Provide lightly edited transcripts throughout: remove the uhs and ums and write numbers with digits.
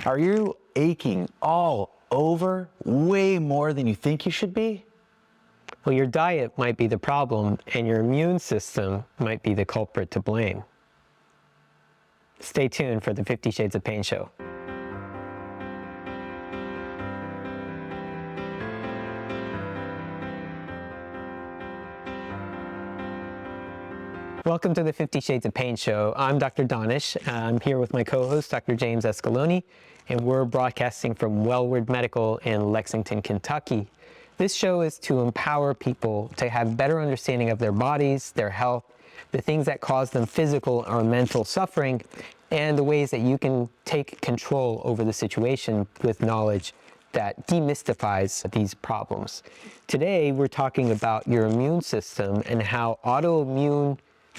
Are you aching all over way more than you think you should be? Well, your diet might be the problem, and your immune system might be the culprit to blame. Stay tuned for the 50 Shades of Pain show. Welcome to the 50 Shades of Pain show. I'm Dr. Danish. I'm here with my co-host, Dr. James Escaloni, and we're broadcasting from Wellward Medical in Lexington, Kentucky. This show is to empower people to have better understanding of their bodies, their health, the things that cause them physical or mental suffering, and the ways that you can take control over the situation with knowledge that demystifies these problems. Today, we're talking about your immune system and how autoimmune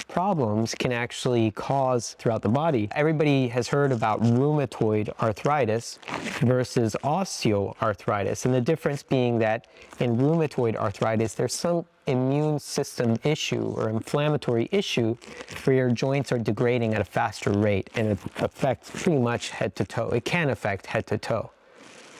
problems can actually cause throughout the body. Everybody has heard about rheumatoid arthritis versus osteoarthritis, and the difference being that in rheumatoid arthritis, there's some immune system issue or inflammatory issue where your joints are degrading at a faster rate, and it affects pretty much head to toe. It can affect head to toe.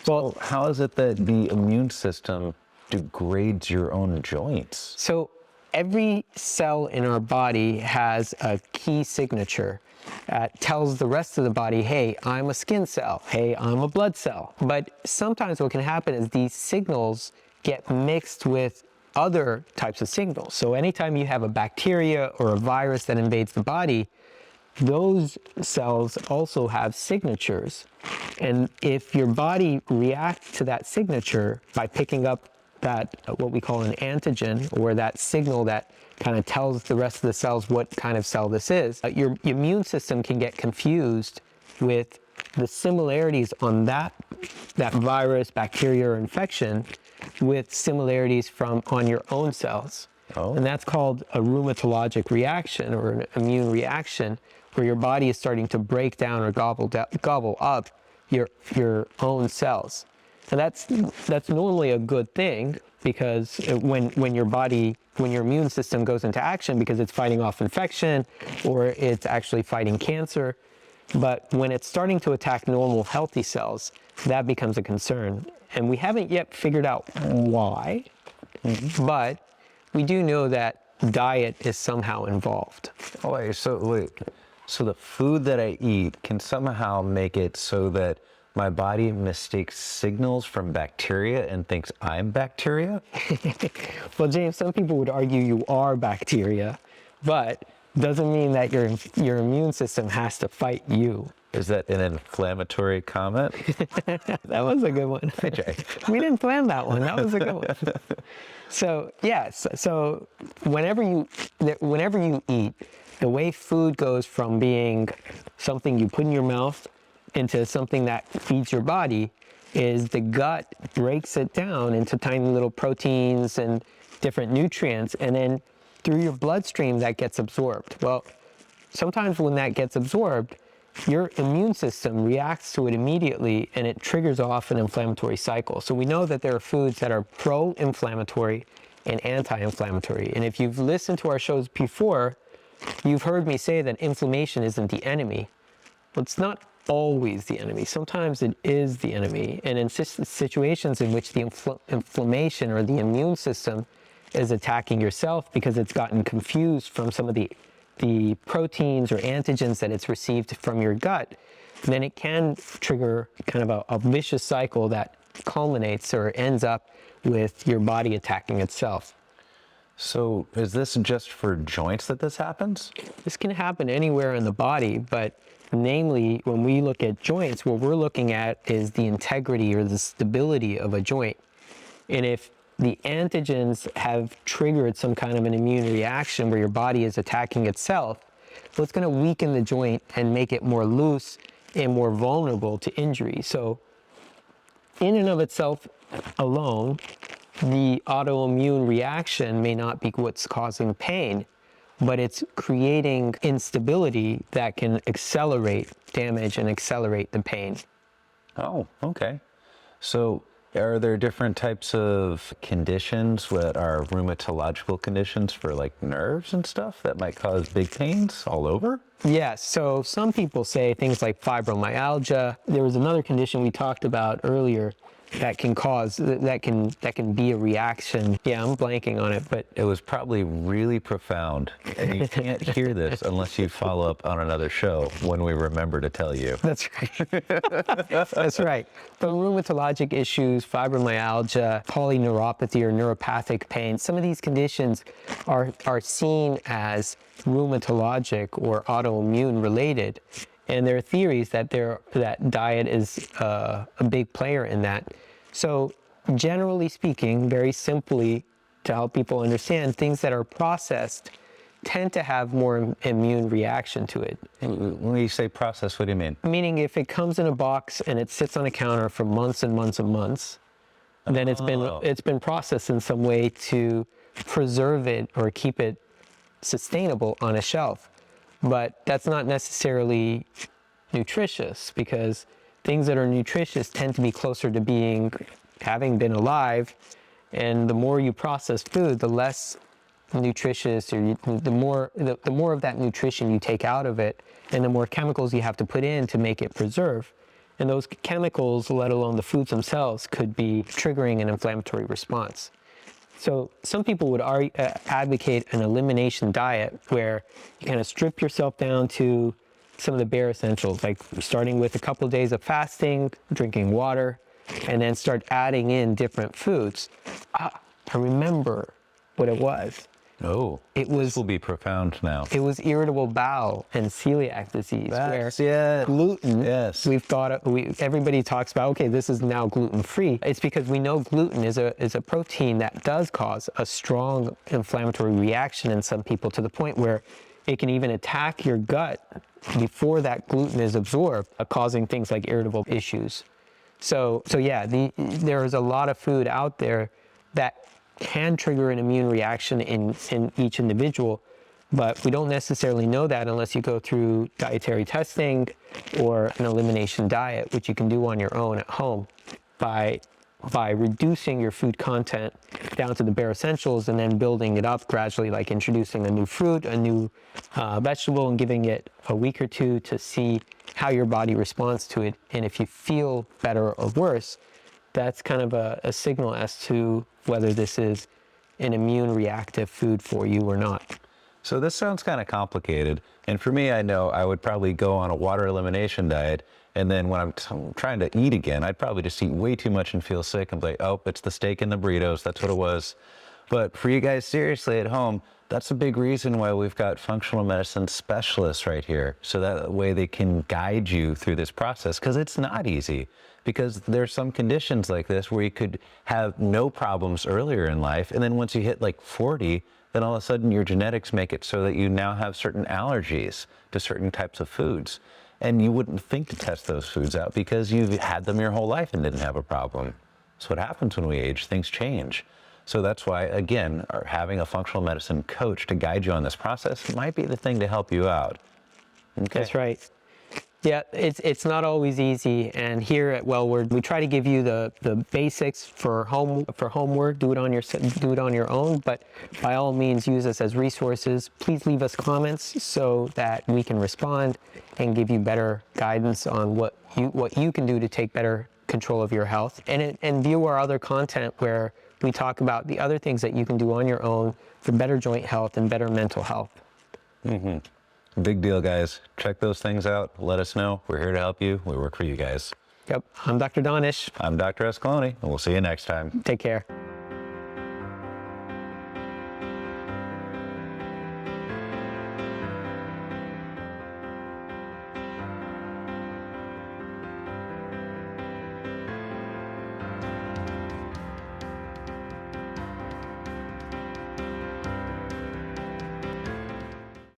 Well, how is it that the immune system degrades your own joints? So every cell in our body has a key signature that tells the rest of the body, hey, I'm a skin cell, hey, I'm a blood cell. But sometimes what can happen is these signals get mixed with other types of signals. So anytime you have a bacteria or a virus that invades the body, those cells also have signatures. And if your body reacts to that signature by picking up that what we call an antigen, or that signal that kind of tells the rest of the cells what kind of cell this is, your immune system can get confused with the similarities on that virus, bacteria, or infection with similarities on your own cells. Oh. And that's called a rheumatologic reaction or an immune reaction, where your body is starting to break down or gobble up your own cells. And that's normally a good thing, because when your immune system goes into action, because it's fighting off infection or it's actually fighting cancer. But when it's starting to attack normal healthy cells, that becomes a concern. And we haven't yet figured out why, but we do know that diet is somehow involved. Oh, wait, so the food that I eat can somehow make it so that my body mistakes signals from bacteria and thinks I'm bacteria? Well, James, some people would argue you are bacteria, but doesn't mean that your immune system has to fight you. Is that an inflammatory comment? That was a good one. We didn't plan that one. That was a good one. So yes, so whenever you eat, the way food goes from being something you put in your mouth into something that feeds your body is the gut breaks it down into tiny little proteins and different nutrients, and then through your bloodstream that gets absorbed. Well, sometimes when that gets absorbed, your immune system reacts to it immediately, and it triggers off an inflammatory cycle. So we know that there are foods that are pro-inflammatory and anti-inflammatory. And if you've listened to our shows before, you've heard me say that inflammation isn't the enemy. Well, it's not always the enemy. Sometimes it is the enemy. And in situations in which the inflammation or the immune system is attacking yourself because it's gotten confused from some of the proteins or antigens that it's received from your gut, then it can trigger kind of a vicious cycle that culminates or ends up with your body attacking itself. So is this just for joints that this happens? This can happen anywhere in the body, but namely, when we look at joints, what we're looking at is the integrity or the stability of a joint. And if the antigens have triggered some kind of an immune reaction where your body is attacking itself, well, it's going to weaken the joint and make it more loose and more vulnerable to injury. So in and of itself alone, the autoimmune reaction may not be what's causing pain, but it's creating instability that can accelerate damage and accelerate the pain. Oh, okay. So Are there different types of conditions that are rheumatological conditions for like nerves and stuff that might cause big pains all over? Yes, so some people say things like fibromyalgia. There was another condition we talked about earlier that can be a reaction. Yeah, I'm blanking on it, but It was probably really profound, and you can't hear this unless you follow up on another show when we remember to tell you. that's right. That's right. But rheumatologic issues, fibromyalgia, polyneuropathy or neuropathic pain, some of these conditions are seen as rheumatologic or autoimmune related. And there are theories that that diet is a big player in that. So generally speaking, very simply to help people understand, things that are processed tend to have more immune reaction to it. When you say process, what do you mean? Meaning if it comes in a box and it sits on a counter for months and months and months, then it's been processed in some way to preserve it or keep it sustainable on a shelf. But that's not necessarily nutritious, because things that are nutritious tend to be closer to having been alive. And the more you process food, the less nutritious, or the more of that nutrition you take out of it, and the more chemicals you have to put in to make it preserve. And those chemicals, let alone the foods themselves, could be triggering an inflammatory response. So some people would advocate an elimination diet where you kind of strip yourself down to some of the bare essentials, like starting with a couple of days of fasting, drinking water, and then start adding in different foods. I remember what it was. Oh, this will be profound now. It was irritable bowel and celiac disease, Where gluten. Yes. Everybody talks about, okay, this is now gluten-free. It's because we know gluten is a protein that does cause a strong inflammatory reaction in some people, to the point where it can even attack your gut before that gluten is absorbed, causing things like irritable issues. So yeah, there is a lot of food out there that can trigger an immune reaction in each individual, but we don't necessarily know that unless you go through dietary testing or an elimination diet, which you can do on your own at home by reducing your food content down to the bare essentials, and then building it up gradually, like introducing a new fruit, a new vegetable, and giving it a week or two to see how your body responds to it. And if you feel better or worse, that's kind of a signal as to whether this is an immune reactive food for you or not. So this sounds kind of complicated. And for me, I know I would probably go on a water elimination diet. And then when I'm trying to eat again, I'd probably just eat way too much and feel sick and be like, oh, it's the steak and the burritos. That's what it was. But for you guys seriously at home, that's a big reason why we've got functional medicine specialists right here. So that way they can guide you through this process, because it's not easy. Because there's some conditions like this where you could have no problems earlier in life, and then once you hit like 40, then all of a sudden your genetics make it so that you now have certain allergies to certain types of foods. And you wouldn't think to test those foods out because you've had them your whole life and didn't have a problem. So what happens when we age, things change. So that's why, again, having a functional medicine coach to guide you on this process might be the thing to help you out. Okay. That's right. Yeah, it's not always easy, and here at Wellward, we try to give you the basics for homework. Do it on your own, but by all means, use us as resources. Please leave us comments so that we can respond and give you better guidance on what you can do to take better control of your health, and view our other content where we talk about the other things that you can do on your own for better joint health and better mental health. Mm-hmm. Big deal, guys. Check those things out. Let us know. We're here to help you. We work for you guys. Yep. I'm Dr. Donish. I'm Dr. Escaloni, and we'll see you next time. Take care.